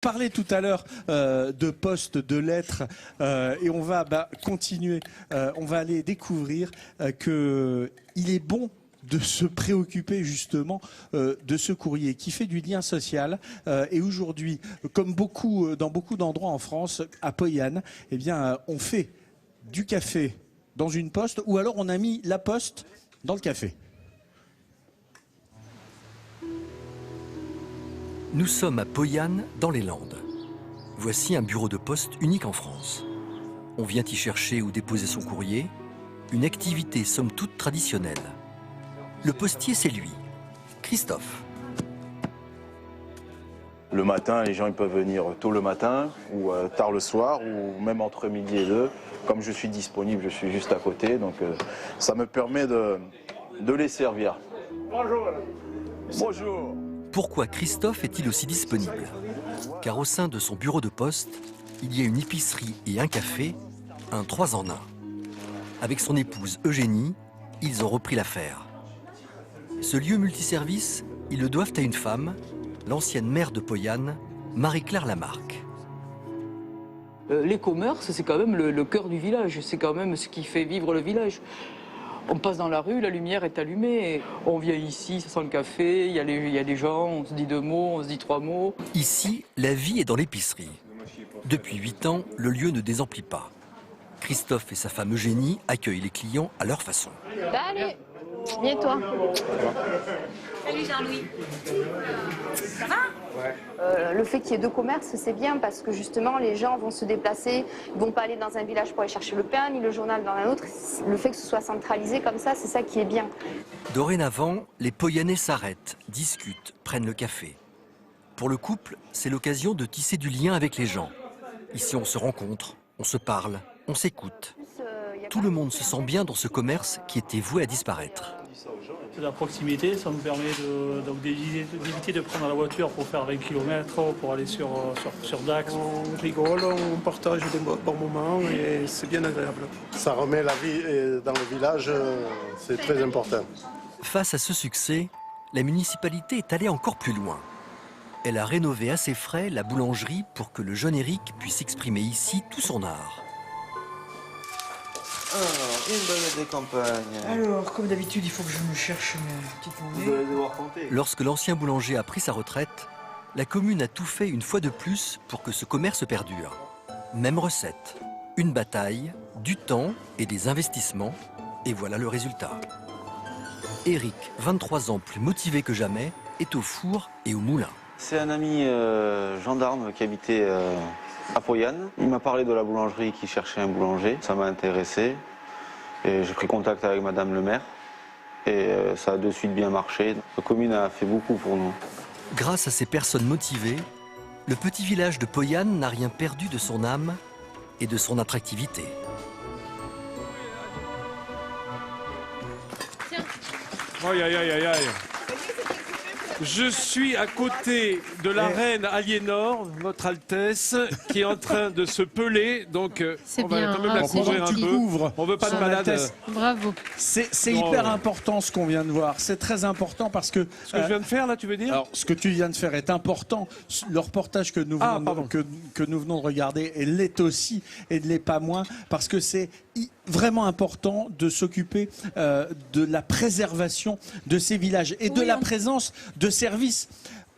Parler tout à l'heure de poste, de lettres, et on va continuer, on va aller découvrir qu'il est bon de se préoccuper justement de ce courrier qui fait du lien social. Et aujourd'hui, comme dans beaucoup d'endroits en France, à Poyanne, eh bien, on fait du café dans une poste, ou alors on a mis la poste dans le café. Nous sommes à Poyanne, dans les Landes. Voici un bureau de poste unique en France. On vient y chercher ou déposer son courrier, une activité somme toute traditionnelle. Le postier, c'est lui, Christophe. Le matin, les gens ils peuvent venir tôt le matin ou tard le soir ou même entre midi et deux. Comme je suis disponible, je suis juste à côté, donc ça me permet de les servir. Bonjour. Bonjour. Pourquoi Christophe est-il aussi disponible? Car au sein de son bureau de poste, il y a une épicerie et un café, un 3 en 1. Avec son épouse Eugénie, ils ont repris l'affaire. Ce lieu multiservice, ils le doivent à une femme, l'ancienne maire de Poyanne, Marie-Claire Lamarque. Les commerces, c'est quand même le cœur du village, c'est quand même ce qui fait vivre le village. On passe dans la rue, la lumière est allumée, on vient ici, ça sent le café, il y a des gens, on se dit 2 mots, on se dit 3 mots. Ici, la vie est dans l'épicerie. Depuis 8 ans, le lieu ne désemplit pas. Christophe et sa femme Eugénie accueillent les clients à leur façon. Salut, viens toi. Salut Jean-Louis. Ça va? Le fait qu'il y ait 2 commerces, c'est bien parce que justement les gens vont se déplacer, ils vont pas aller dans un village pour aller chercher le pain, ni le journal dans un autre. Le fait que ce soit centralisé comme ça, c'est ça qui est bien. Dorénavant, les Poyannais s'arrêtent, discutent, prennent le café. Pour le couple, c'est l'occasion de tisser du lien avec les gens. Ici, on se rencontre, on se parle, on s'écoute. Tout le monde se sent bien dans ce commerce qui était voué à disparaître. C'est la proximité, ça nous permet d'éviter de prendre la voiture pour faire 20 km, pour aller sur Dax. On rigole, on partage des bons moments et c'est bien agréable. Ça remet la vie dans le village, c'est très important. Face à ce succès, la municipalité est allée encore plus loin. Elle a rénové à ses frais la boulangerie pour que le jeune Éric puisse exprimer ici tout son art. Alors, une baguette de campagne. Alors, comme d'habitude, il faut que je me cherche mes petites monnaies. Vous allez devoir compter. Lorsque l'ancien boulanger a pris sa retraite, la commune a tout fait une fois de plus pour que ce commerce perdure. Même recette, une bataille, du temps et des investissements, et voilà le résultat. Éric, 23 ans plus motivé que jamais, est au four et au moulin. C'est un ami gendarme qui habitait à Poyanne. Il m'a parlé de la boulangerie qui cherchait un boulanger. Ça m'a intéressé. Et j'ai pris contact avec madame le maire. Et ça a de suite bien marché. La commune a fait beaucoup pour nous. Grâce à ces personnes motivées, le petit village de Poyanne n'a rien perdu de son âme et de son attractivité. Tiens. Aïe, aïe, aïe, aïe, aïe. Je suis à côté de la reine Aliénor, votre Altesse, qui est en train de se peler. Donc, on va quand même la couvrir un peu. On veut pas de malade. Bravo. C'est hyper important ce qu'on vient de voir. C'est très important parce que... Ce que je viens de faire, là, tu veux dire? Alors, ce que tu viens de faire est important. Le reportage que nous venons, que nous venons de regarder, et l'est aussi, et ne l'est pas moins, parce que c'est vraiment important de s'occuper de la préservation de ces villages et de la présence de services.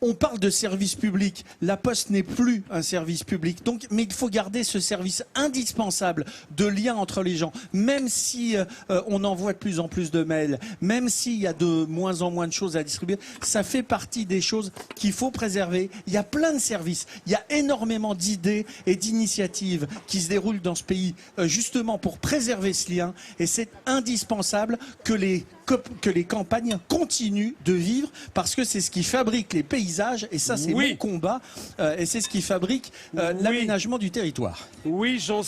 On parle de service public. La Poste n'est plus un service public. Donc, mais il faut garder ce service indispensable de lien entre les gens. Même si on envoie de plus en plus de mails, même s'il y a de moins en moins de choses à distribuer, ça fait partie des choses qu'il faut préserver. Il y a plein de services. Il y a énormément d'idées et d'initiatives qui se déroulent dans ce pays justement pour préserver ce lien. Et c'est indispensable que les campagnes continuent de vivre parce que c'est ce qui fabrique les paysages et ça c'est mon combat et c'est ce qui fabrique l'aménagement du territoire. Oui, j'en